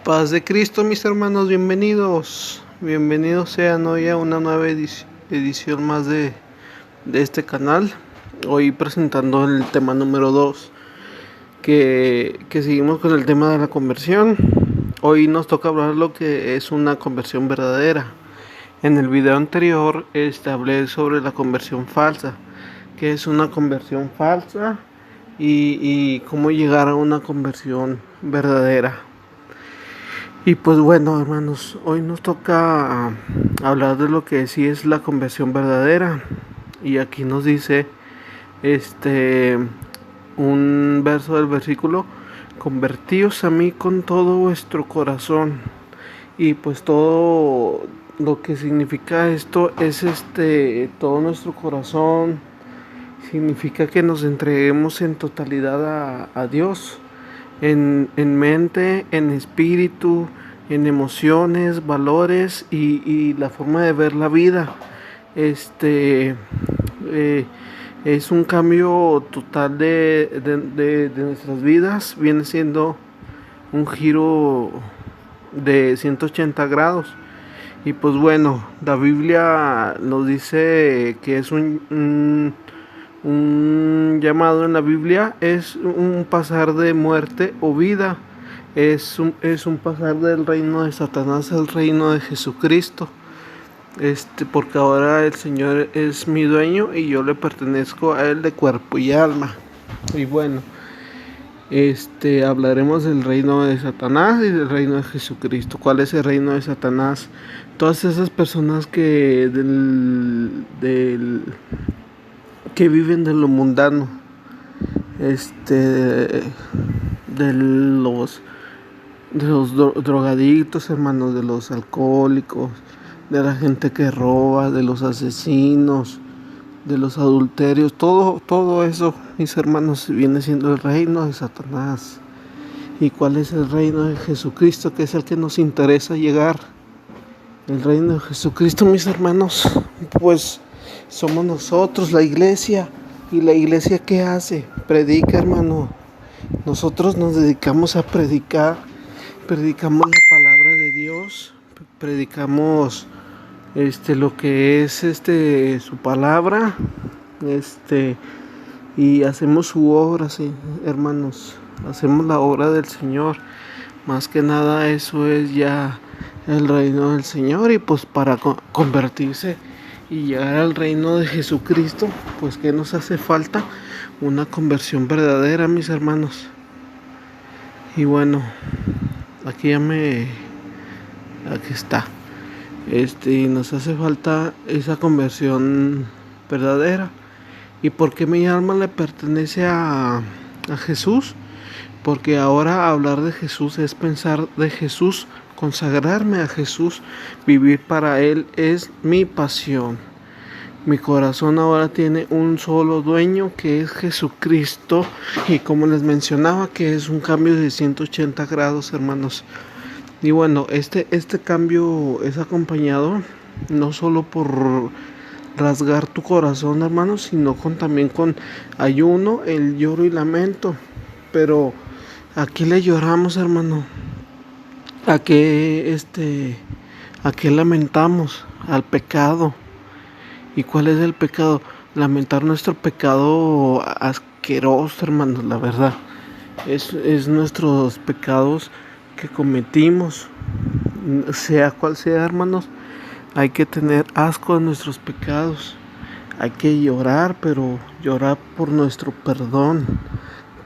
Paz de Cristo, mis hermanos, bienvenidos sean hoy a una nueva edición más de este canal. Hoy presentando el tema número 2, que seguimos con el tema de la conversión. Hoy nos toca hablar lo que es una conversión verdadera. En el video anterior hablé sobre la conversión falsa, que es una conversión falsa y cómo llegar a una conversión verdadera. Y pues bueno, hermanos, hoy nos toca hablar de lo que sí es la conversión verdadera. Y aquí nos dice un verso del versículo: convertíos a mí con todo vuestro corazón. Y pues todo lo que significa esto es todo nuestro corazón. Significa que nos entreguemos en totalidad a Dios, en mente, en espíritu, en emociones, valores y la forma de ver la vida. Es un cambio total de nuestras vidas. Viene siendo un giro de 180 grados. Y pues bueno, la Biblia nos dice que es un llamado en la Biblia, es un pasar de muerte o vida, es un pasar del reino de Satanás al reino de Jesucristo, porque ahora el Señor es mi dueño y yo le pertenezco a Él de cuerpo y alma. Y bueno, hablaremos del reino de Satanás y del reino de Jesucristo. ¿Cuál es el reino de Satanás? Todas esas personas que que viven de lo mundano, de los drogadictos, hermanos, de los alcohólicos, de la gente que roba, de los asesinos, de los adulterios. Todo eso, mis hermanos, viene siendo el reino de Satanás. ¿Y cuál es el reino de Jesucristo, que es el que nos interesa llegar? El reino de Jesucristo, mis hermanos, pues somos nosotros, la iglesia. ¿Y la iglesia qué hace? Predica, hermano. Nosotros nos dedicamos a predicar. Predicamos la palabra de Dios. Predicamos lo que es su palabra. Y hacemos su obra, sí, hermanos. Hacemos la obra del Señor. Más que nada eso es ya el reino del Señor. Y pues para convertirse y llegar al reino de Jesucristo, pues ¿qué nos hace falta? Una conversión verdadera, mis hermanos. Y bueno, aquí está. Y nos hace falta esa conversión verdadera. ¿Y por qué mi alma le pertenece a Jesús? Porque ahora hablar de Jesús es pensar de Jesús, consagrarme a Jesús, vivir para Él es mi pasión. Mi corazón ahora tiene un solo dueño, que es Jesucristo. Y como les mencionaba, que es un cambio de 180 grados, hermanos. Y bueno, este cambio es acompañado no solo por rasgar tu corazón, hermanos, sino también con ayuno, el lloro y lamento. Pero ¿a qué le lloramos, hermano? ¿A qué lamentamos? Al pecado. ¿Y cuál es el pecado? Lamentar nuestro pecado asqueroso, hermanos, la verdad. Es nuestros pecados que cometimos, sea cual sea, hermanos. Hay que tener asco de nuestros pecados. Hay que llorar, pero llorar por nuestro perdón.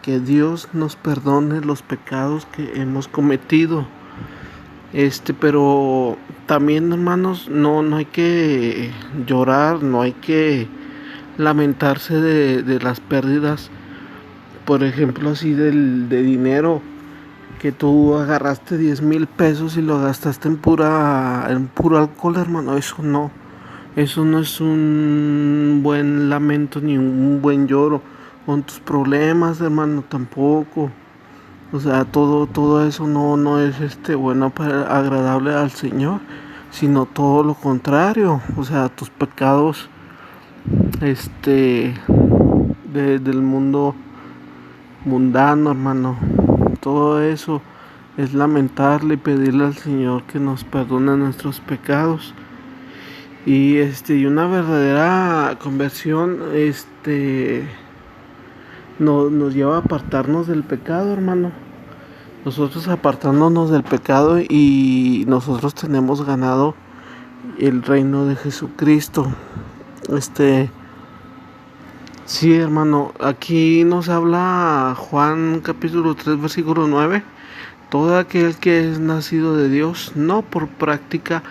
Que Dios nos perdone los pecados que hemos cometido. Pero también, hermanos, no hay que llorar, no hay que lamentarse de las pérdidas, por ejemplo, así de dinero, que tú agarraste 10,000 pesos y lo gastaste en puro alcohol, hermano. Eso no es un buen lamento ni un buen lloro. Con tus problemas, hermano, tampoco. O sea, todo eso no es bueno, agradable al Señor, sino todo lo contrario. O sea, tus pecados del mundo mundano, hermano, todo eso es lamentarle y pedirle al Señor que nos perdone nuestros pecados. Y y una verdadera conversión nos lleva a apartarnos del pecado, hermano. Nosotros apartándonos del pecado y nosotros tenemos ganado el reino de Jesucristo. Sí, hermano, aquí nos habla Juan capítulo 3 versículo 9. Todo aquel que es nacido de Dios no practica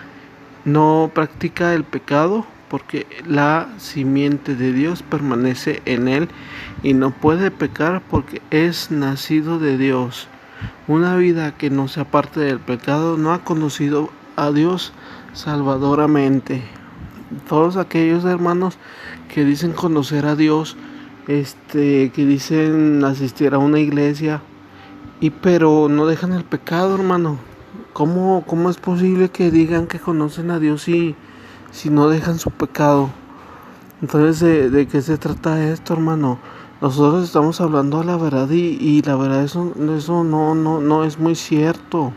el pecado, porque la simiente de Dios permanece en él y no puede pecar porque es nacido de Dios. Una vida que no se aparte del pecado no ha conocido a Dios salvadoramente. Todos aquellos hermanos que dicen conocer a Dios, que dicen asistir a una iglesia, pero no dejan el pecado, hermano. ¿Cómo es posible que digan que conocen a Dios si no dejan su pecado? Entonces, ¿de qué se trata esto, hermano? Nosotros estamos hablando de la verdad y la verdad eso no es muy cierto.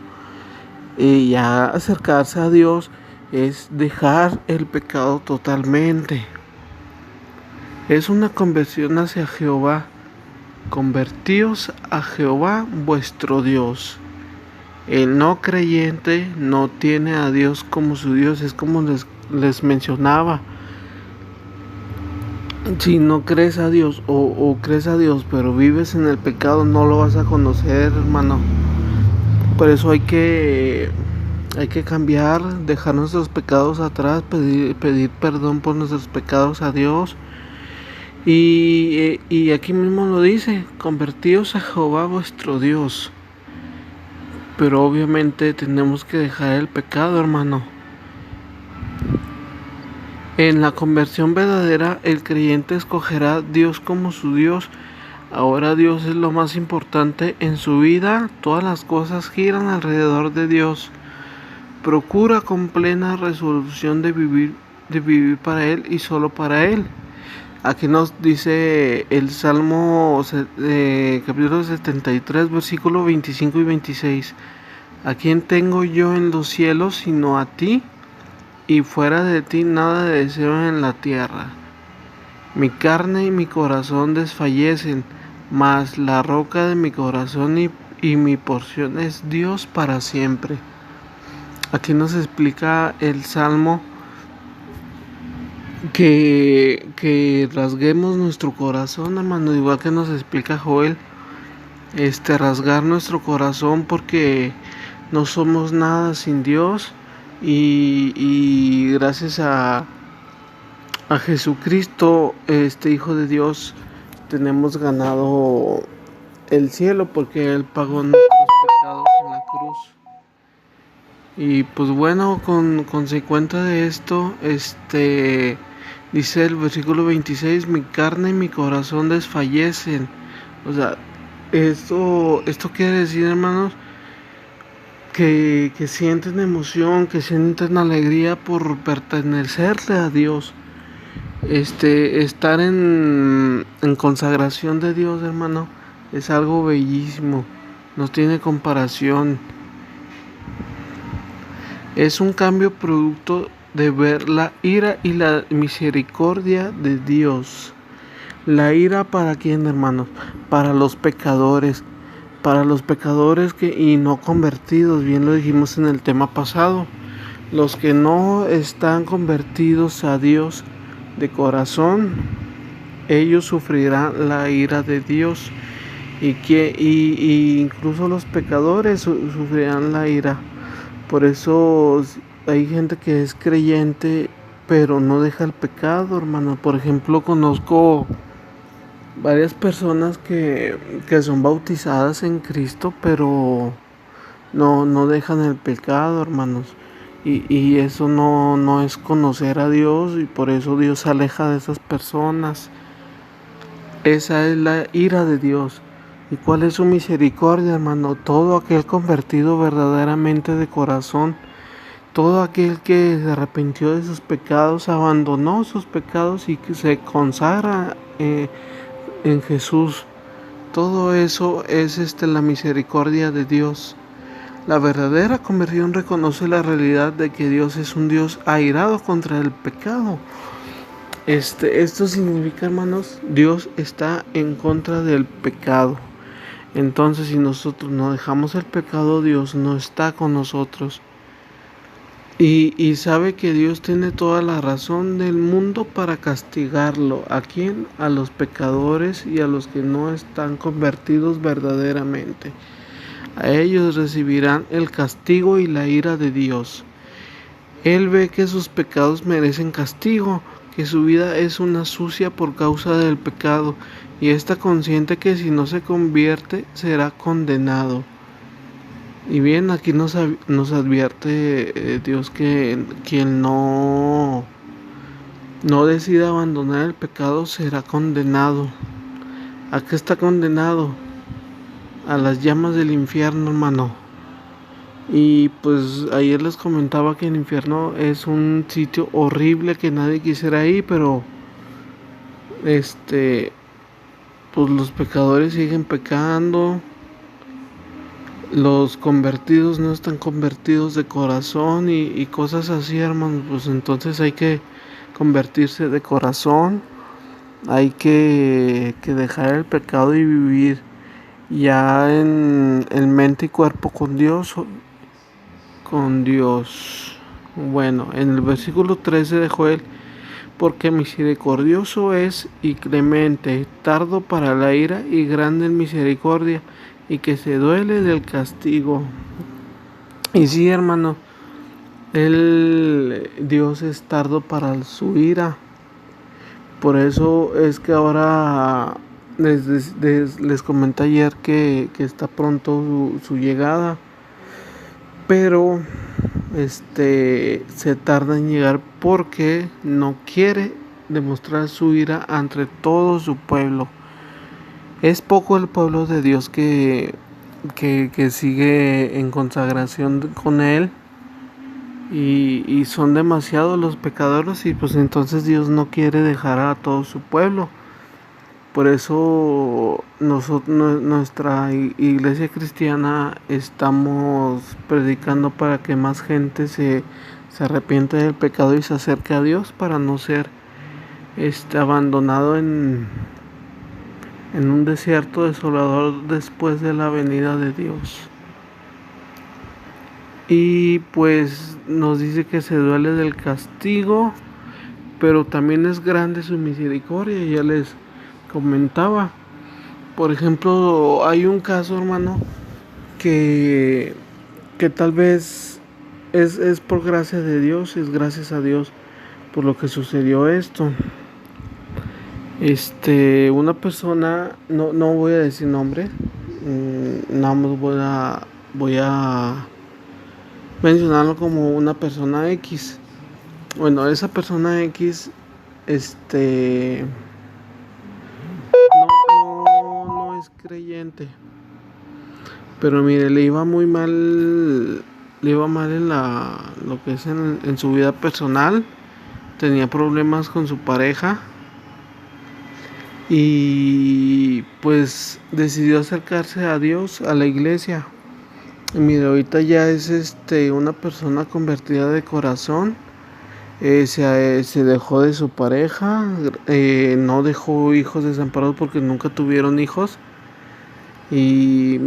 Y ya acercarse a Dios es dejar el pecado totalmente. Es una conversión hacia Jehová. Convertíos a Jehová vuestro Dios. El no creyente no tiene a Dios como su Dios. Es como les mencionaba. Si no crees a Dios o crees a Dios pero vives en el pecado, no lo vas a conocer, hermano. Por eso hay que cambiar, dejar nuestros pecados atrás, pedir perdón por nuestros pecados a Dios. Y aquí mismo lo dice, convertíos a Jehová vuestro Dios. Pero obviamente tenemos que dejar el pecado, hermano. En la conversión verdadera, el creyente escogerá a Dios como su Dios. Ahora Dios es lo más importante en su vida. Todas las cosas giran alrededor de Dios. Procura con plena resolución de vivir para Él y solo para Él. Aquí nos dice el Salmo capítulo 73, versículos 25 y 26. ¿A quién tengo yo en los cielos sino a ti? Y fuera de ti nada deseo en la tierra. Mi carne y mi corazón desfallecen, mas la roca de mi corazón y mi porción es Dios para siempre. Aquí nos explica el Salmo que rasguemos nuestro corazón, hermano, igual que nos explica Joel, rasgar nuestro corazón porque no somos nada sin Dios y gracias a Jesucristo, Hijo de Dios, tenemos ganado el cielo porque Él pagó nuestros pecados en la cruz. Y pues bueno, consecuencia de esto, dice el versículo 26, mi carne y mi corazón desfallecen. O sea, esto quiere decir, hermanos, que sienten emoción, que sienten alegría por pertenecerle a Dios. Estar en consagración de Dios, hermano, es algo bellísimo, no tiene comparación. Es un cambio producto de ver la ira y la misericordia de Dios. La ira para quién, hermanos, para los pecadores y no convertidos, bien lo dijimos en el tema pasado. Los que no están convertidos a Dios de corazón, ellos sufrirán la ira de Dios y incluso los pecadores sufrirán la ira. Por eso hay gente que es creyente pero no deja el pecado, hermano. Por ejemplo, conozco varias personas que son bautizadas en Cristo pero no dejan el pecado, hermanos. Y eso no es conocer a Dios y por eso Dios se aleja de esas personas. Esa es la ira de Dios. ¿Y cuál es su misericordia, hermano? Todo aquel convertido verdaderamente de corazón, todo aquel que se arrepintió de sus pecados, abandonó sus pecados y que se consagra en Jesús. Todo eso es la misericordia de Dios. La verdadera conversión reconoce la realidad de que Dios es un Dios airado contra el pecado. Esto significa, hermanos, Dios está en contra del pecado. Entonces, si nosotros no dejamos el pecado, Dios no está con nosotros. Y sabe que Dios tiene toda la razón del mundo para castigarlo. ¿A quién? A los pecadores y a los que no están convertidos verdaderamente. A ellos recibirán el castigo y la ira de Dios. Él ve que sus pecados merecen castigo, que su vida es una sucia por causa del pecado, y está consciente que si no se convierte será condenado. Y bien, aquí nos advierte Dios que quien no decida abandonar el pecado será condenado. ¿A qué está condenado? A las llamas del infierno, hermano. Y pues ayer les comentaba que el infierno es un sitio horrible que nadie quisiera ir, pero pues los pecadores siguen pecando. Los convertidos no están convertidos de corazón y cosas así, hermanos. Pues entonces hay que convertirse de corazón. Hay que dejar el pecado y vivir ya en mente y cuerpo con Dios. Bueno, en el versículo 13 de Joel, porque misericordioso es y clemente, tardo para la ira y grande en misericordia, y que se duele del castigo. Y sí, hermano, Dios es tardo para su ira. Por eso es que ahora les comenté ayer que está pronto su llegada. Pero se tarda en llegar porque no quiere demostrar su ira ante todo su pueblo. Es poco el pueblo de Dios que sigue en consagración con Él, y son demasiados los pecadores, y pues entonces Dios no quiere dejar a todo su pueblo. Por eso nuestra iglesia cristiana estamos predicando para que más gente se arrepienta del pecado y se acerque a Dios, para no ser abandonado en un desierto desolador después de la venida de Dios. Y pues nos dice que se duele del castigo, pero también es grande su misericordia. Ya les comentaba, por ejemplo, hay un caso, hermano, que tal vez es por gracia de Dios, es gracias a Dios por lo que sucedió esto. Una persona, no voy a decir nombre, nada más voy a mencionarlo como una persona X. Bueno, esa persona X, no es creyente, pero mire, le iba mal en lo que es en su vida personal. Tenía problemas con su pareja y pues decidió acercarse a Dios, a la iglesia. Y mire, ahorita ya es una persona convertida de corazón. Se dejó de su pareja, no dejó hijos desamparados porque nunca tuvieron hijos. Y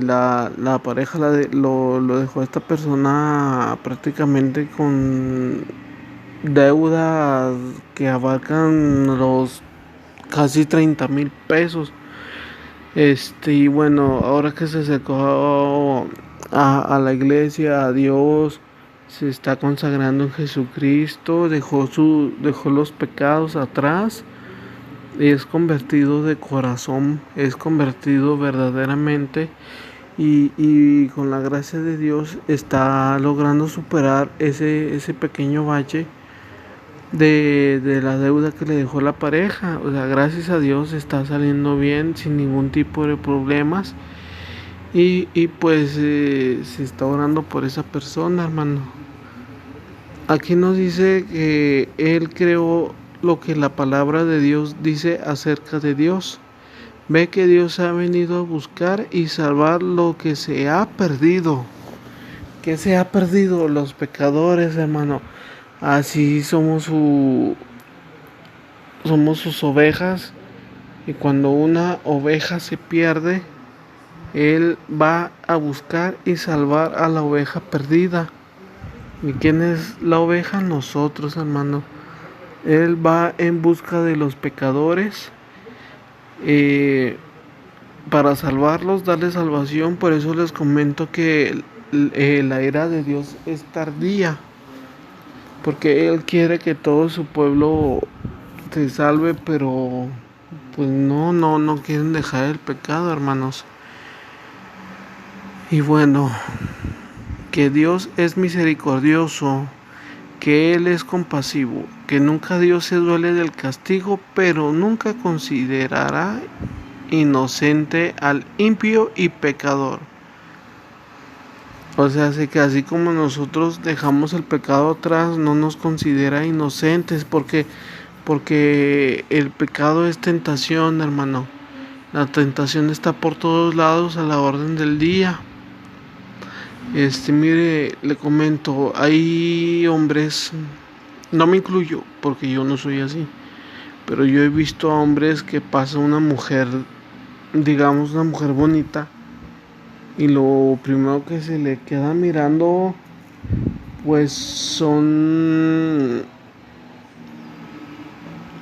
la pareja lo dejó a esta persona prácticamente con deudas que abarcan los casi 30,000 pesos. Y bueno, ahora que se acercó a la iglesia, a Dios, se está consagrando en Jesucristo, dejó los pecados atrás, es convertido de corazón, es convertido verdaderamente, y con la gracia de Dios está logrando superar ese pequeño bache de la deuda que le dejó la pareja. O sea, gracias a Dios está saliendo bien, sin ningún tipo de problemas, y pues se está orando por esa persona, hermano. Aquí nos dice que él creó lo que la palabra de Dios dice acerca de Dios, Ve que Dios ha venido a buscar y salvar lo que se ha perdido. ¿Qué se ha perdido? Los pecadores, hermano. Así somos sus ovejas. Y cuando una oveja se pierde, Él va a buscar y salvar a la oveja perdida. ¿Y quién es la oveja? Nosotros, hermano. Él va en busca de los pecadores para salvarlos, darles salvación. Por eso les comento que la ira de Dios es tardía, porque Él quiere que todo su pueblo se salve, pero pues no quieren dejar el pecado, hermanos. Y bueno, que Dios es misericordioso, que Él es compasivo, que nunca Dios se duele del castigo, pero nunca considerará inocente al impío y pecador. O sea, que así como nosotros dejamos el pecado atrás, no nos considera inocentes, porque el pecado es tentación, hermano. La tentación está por todos lados a la orden del día. Mire, le comento, hay hombres, no me incluyo porque yo no soy así, pero yo he visto a hombres que pasa una mujer, digamos una mujer bonita, y lo primero que se le queda mirando, pues son,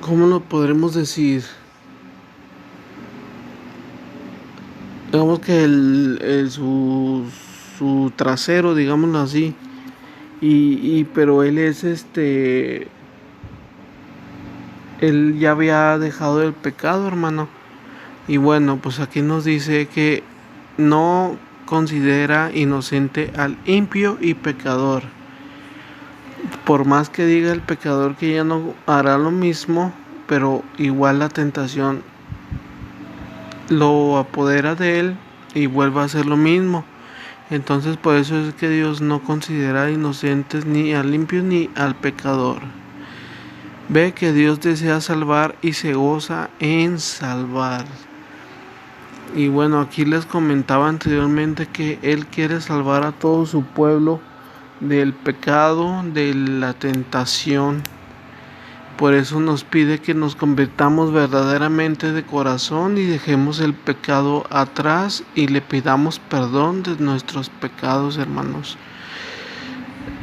¿cómo lo podremos decir? Digamos que su trasero, digámoslo así, pero él es él ya había dejado el pecado, hermano. Y bueno, pues aquí nos dice que no considera inocente al impío y pecador. Por más que diga el pecador que ya no hará lo mismo, pero igual la tentación lo apodera de él y vuelve a hacer lo mismo. Entonces por eso es que Dios no considera inocentes ni al limpio ni al pecador. Ve que Dios desea salvar y se goza en salvar. Y bueno, aquí les comentaba anteriormente que Él quiere salvar a todo su pueblo del pecado, de la tentación. Por eso nos pide que nos convirtamos verdaderamente de corazón y dejemos el pecado atrás y le pidamos perdón de nuestros pecados, hermanos.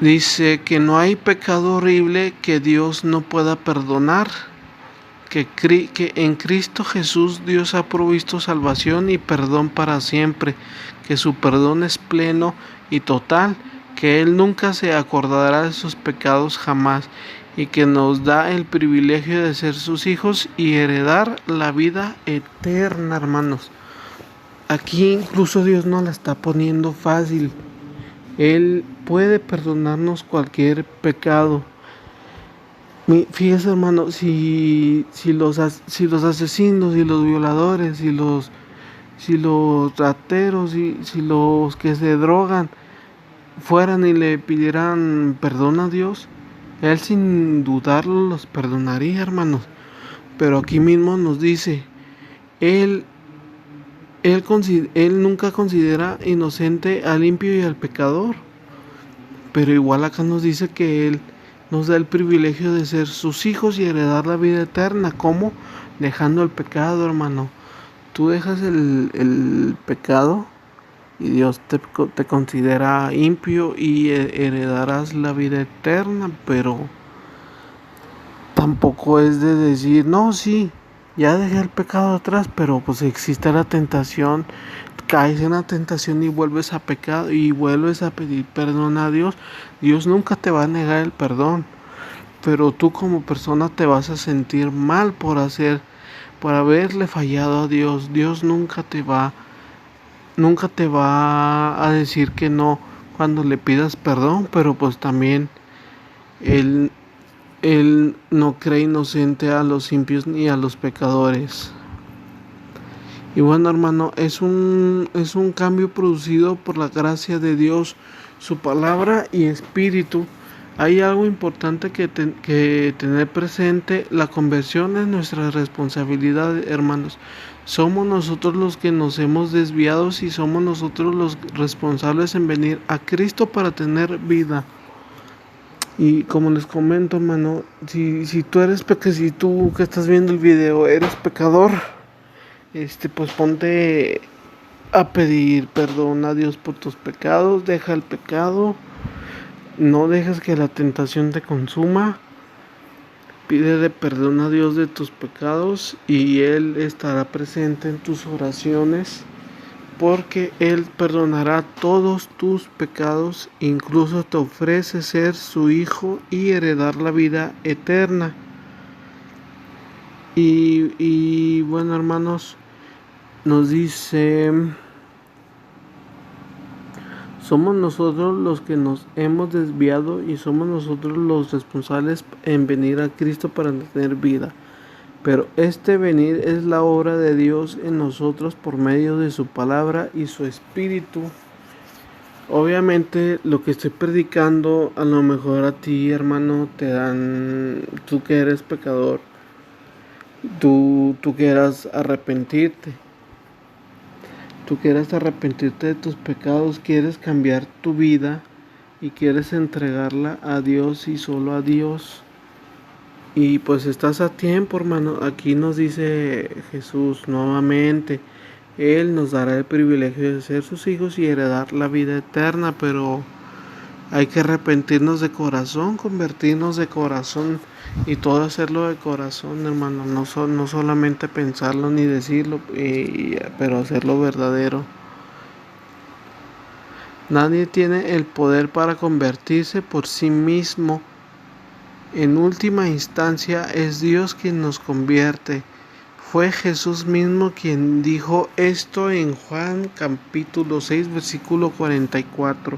Dice que no hay pecado horrible que Dios no pueda perdonar, que en Cristo Jesús Dios ha provisto salvación y perdón para siempre, que su perdón es pleno y total, que Él nunca se acordará de sus pecados jamás, y que nos da el privilegio de ser sus hijos y heredar la vida eterna, hermanos. Aquí incluso Dios nos la está poniendo fácil. Él puede perdonarnos cualquier pecado. Fíjese, hermano, si los asesinos y los violadores y si los rateros y si los que se drogan fueran y le pidieran perdón a Dios, Él sin dudarlo los perdonaría, hermanos. Pero aquí mismo nos dice, Él nunca considera inocente al impío y al pecador. Pero igual acá nos dice que Él nos da el privilegio de ser sus hijos y heredar la vida eterna. ¿Cómo? Dejando el pecado, hermano. Tú dejas el pecado y Dios te considera impío y heredarás la vida eterna, pero tampoco es de decir, no, sí, ya dejé el pecado atrás, pero pues existe la tentación, caes en la tentación y vuelves a pecar y vuelves a pedir perdón a Dios. Dios nunca te va a negar el perdón, pero tú como persona te vas a sentir mal por haberle fallado a Dios. Dios nunca te va a decir que no cuando le pidas perdón, pero pues también Él no cree inocente a los impios ni a los pecadores. Y bueno, hermano, es un cambio producido por la gracia de Dios, su palabra y espíritu. Hay algo importante que tener presente: la conversión es nuestra responsabilidad, hermanos. Somos nosotros los que nos hemos desviado y somos nosotros los responsables en venir a Cristo para tener vida. Y como les comento, hermano, si tú que estás viendo el video eres pecador, pues ponte a pedir perdón a Dios por tus pecados. Deja el pecado, no dejes que la tentación te consuma. Pídele perdón a Dios de tus pecados y Él estará presente en tus oraciones, porque Él perdonará todos tus pecados. Incluso te ofrece ser su hijo y heredar la vida eterna. Y bueno, hermanos, nos dice: somos nosotros los que nos hemos desviado y somos nosotros los responsables en venir a Cristo para tener vida. Pero este venir es la obra de Dios en nosotros por medio de su palabra y su espíritu. Obviamente lo que estoy predicando, a lo mejor a ti, hermano, tú que eres pecador, tú quieras arrepentirte. Tú quieres arrepentirte de tus pecados, quieres cambiar tu vida y quieres entregarla a Dios y solo a Dios. Y pues estás a tiempo, hermano. Aquí nos dice Jesús nuevamente: Él nos dará el privilegio de ser sus hijos y heredar la vida eterna, pero hay que arrepentirnos de corazón, convertirnos de corazón, y todo hacerlo de corazón, hermano. No solamente pensarlo ni decirlo, pero hacerlo verdadero. Nadie tiene el poder para convertirse por sí mismo. En última instancia es Dios quien nos convierte. Fue Jesús mismo quien dijo esto en Juan capítulo 6 versículo 44.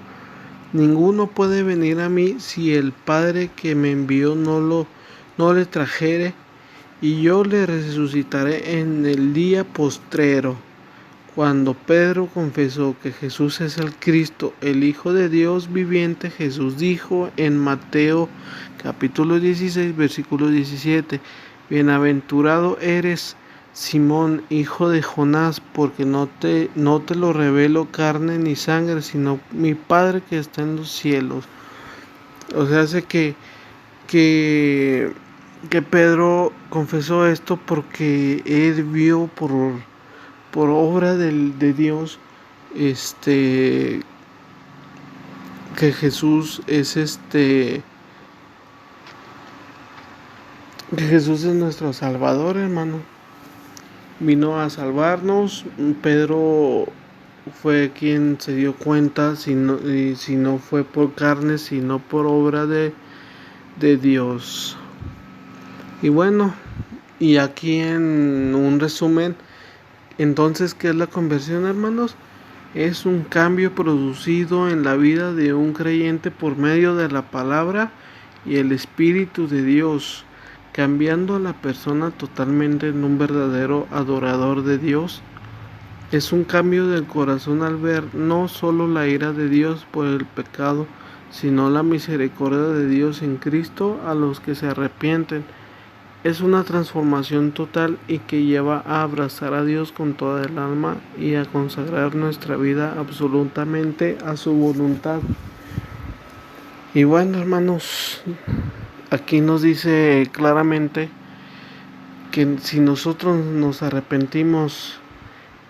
Ninguno puede venir a mí si el Padre que me envió no le trajere, y yo le resucitaré en el día postrero. Cuando Pedro confesó que Jesús es el Cristo, el Hijo de Dios viviente, Jesús dijo en Mateo capítulo 16 versículo 17: Bienaventurado eres, Simón, hijo de Jonás, porque no te lo reveló carne ni sangre, sino mi Padre que está en los cielos. O sea, hace que Pedro confesó esto porque él vio por obra de Dios que Jesús es que Jesús es nuestro Salvador, hermano. Vino a salvarnos. Pedro fue quien se dio cuenta, si no fue por carne, sino por obra de Dios. Y bueno, y aquí en un resumen, entonces, ¿qué es la conversión, hermanos? Es un cambio producido en la vida de un creyente por medio de la palabra y el Espíritu de Dios, cambiando a la persona totalmente en un verdadero adorador de Dios. Es un cambio del corazón al ver no solo la ira de Dios por el pecado, sino la misericordia de Dios en Cristo a los que se arrepienten. Es una transformación total y que lleva a abrazar a Dios con toda el alma y a consagrar nuestra vida absolutamente a su voluntad. Y bueno, hermanos, aquí nos dice claramente que si nosotros nos arrepentimos,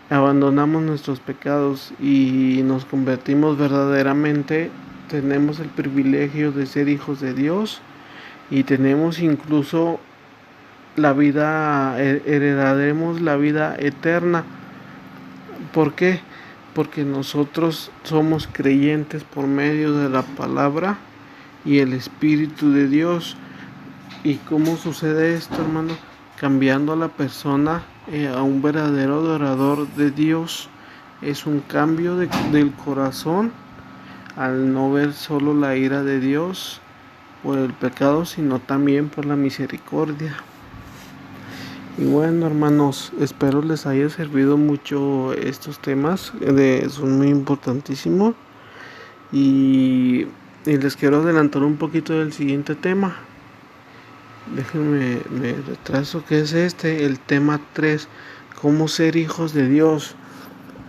abandonamos nuestros pecados y nos convertimos verdaderamente, tenemos el privilegio de ser hijos de Dios y tenemos incluso la vida, heredaremos la vida eterna. ¿Por qué? Porque nosotros somos creyentes por medio de la palabra y el Espíritu de Dios. ¿Y cómo sucede esto, hermano? Cambiando a la persona a un verdadero adorador de Dios. Es un cambio del corazón al no ver solo la ira de Dios por el pecado, sino también por la misericordia. Y bueno, hermanos, espero les haya servido mucho estos temas, son muy importantísimos. Y Y les quiero adelantar un poquito del siguiente tema. Déjenme me retraso, que es el tema 3, cómo ser hijos de Dios.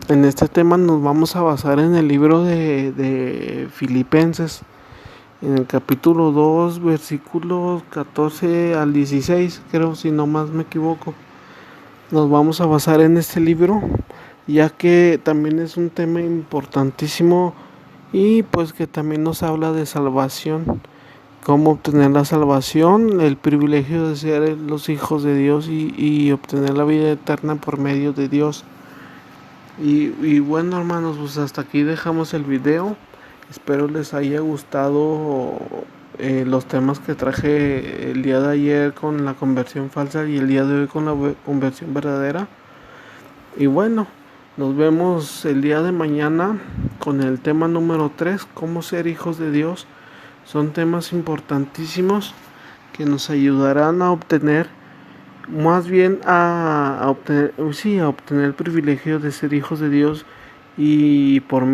En este tema nos vamos a basar en el libro de Filipenses, en el capítulo 2, versículos 14 al 16, creo, si no más me equivoco. Nos vamos a basar en este libro, ya que también es un tema importantísimo y pues que también nos habla de salvación, cómo obtener la salvación, el privilegio de ser los hijos de Dios y obtener la vida eterna por medio de Dios. Y bueno, hermanos, pues hasta aquí dejamos el video. Espero les haya gustado los temas que traje el día de ayer con la conversión falsa y el día de hoy con la conversión verdadera. Y bueno, nos vemos el día de mañana con el tema número 3, cómo ser hijos de Dios. Son temas importantísimos que nos ayudarán a obtener, más bien a obtener el privilegio de ser hijos de Dios y por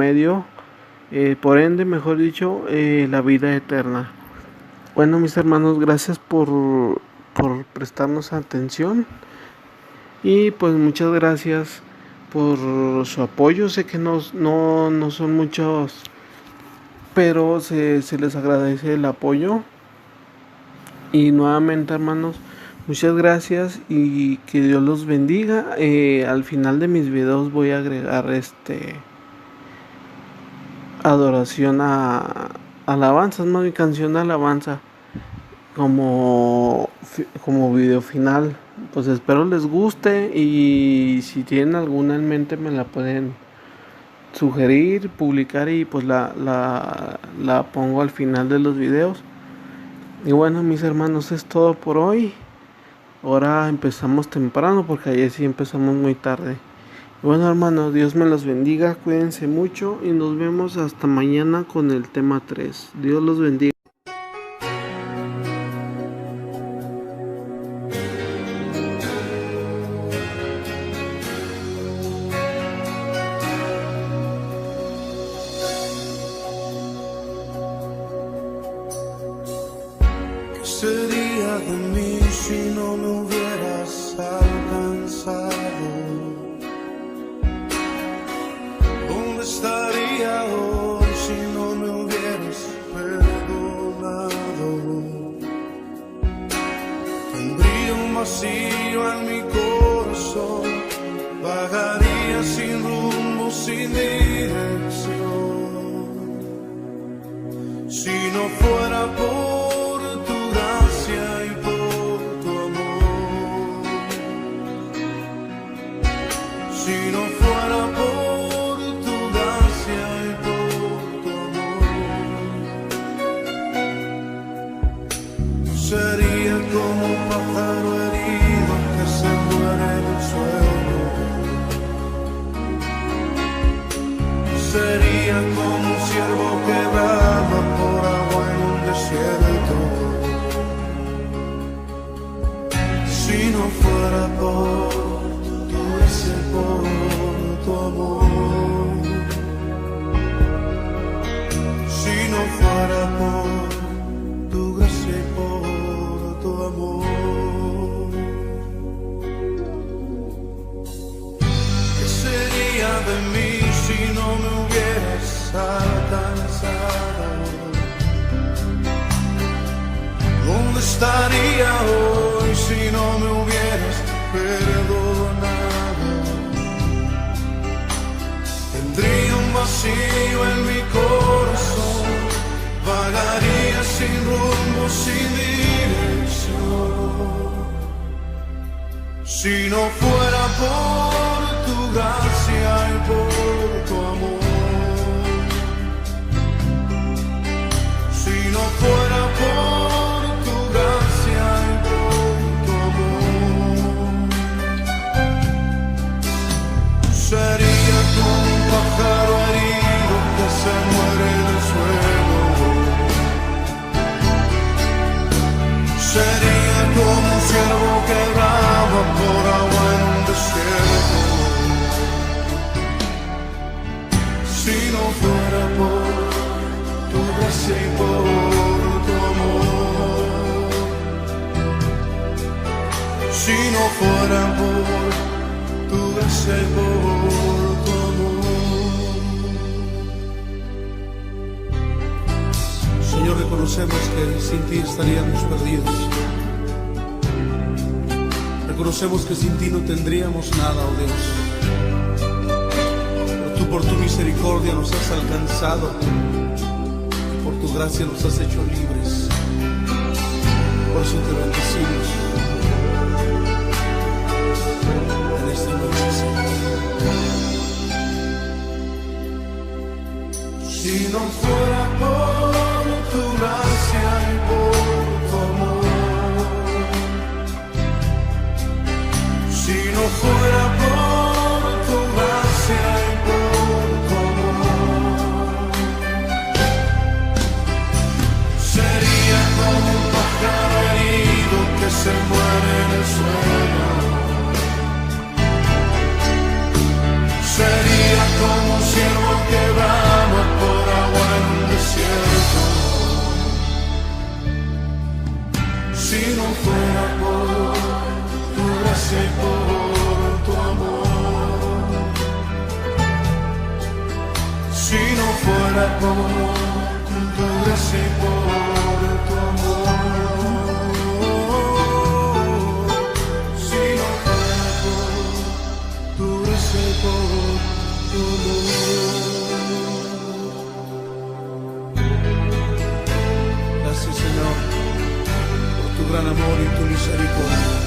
ende, mejor dicho, la vida eterna. Bueno, mis hermanos, gracias por prestarnos atención y pues muchas gracias por su apoyo. Sé que no son muchos, pero se les agradece el apoyo. Y nuevamente, hermanos, muchas gracias y que Dios los bendiga. Al final de mis videos voy a agregar adoración a alabanzas, más mi canción de alabanza como video final. Pues espero les guste y si tienen alguna en mente me la pueden sugerir, publicar y pues la pongo al final de los videos. Y bueno, mis hermanos, es todo por hoy. Ahora empezamos temprano porque ayer sí empezamos muy tarde. Y bueno, hermanos, Dios me los bendiga, cuídense mucho y nos vemos hasta mañana con el tema 3. Dios los bendiga. ¿Qué sería de mí si no me hubieras alcanzado? ¿Dónde estaría hoy si no me hubieras perdonado? Tendría un vacío en mi corazón, vagaría sin rumbo, sin dirección. Si no fuera por tu gracia y por tu amor, si no fuera por tu gracia y por tu amor, sería como un pájaro herido que se muere en el suelo. Sería como un ciervo que brama por agua en un desierto. Si no fuera por tu gracia, por tu amor, si no fuera por tu gracia y por tu amor, ¿qué sería de mí si no me hubieras alcanzado? ¿Dónde estaría hoy si no me hubieras perdonado? Tendría un vacío en mi corazón, vagaría sin rumbo, sin dirección. Si no fuera por tu gracia y por tu amor, si no fuera por tu gracia y por tu amor, sería como un pájaro herido que se muere en el suelo. Sería como un ciervo que brama por agua en un desierto. fuera por tu gracia y por tu amor. Señor, reconocemos que sin ti estaríamos perdidos. Reconocemos que sin ti no tendríamos nada, oh Dios. Pero tú por tu misericordia nos has alcanzado y por tu gracia nos has hecho libres. Por eso te bendecimos en esta noche, Señor. Si no fuera por tu gracia y por tu amor, si no fuera por tu gracia y por tu amor, sería como un pájaro herido que se muere en el suelo. Sería como un ciervo que brama por agua en un desierto. Si no fuera por tu gracia y por tu amor, si no fuera por tu gracia y por tu amor, si no fuera por tu gracia y por tu amor. Gracias, Señor, por tu gran amor y tu misericordia.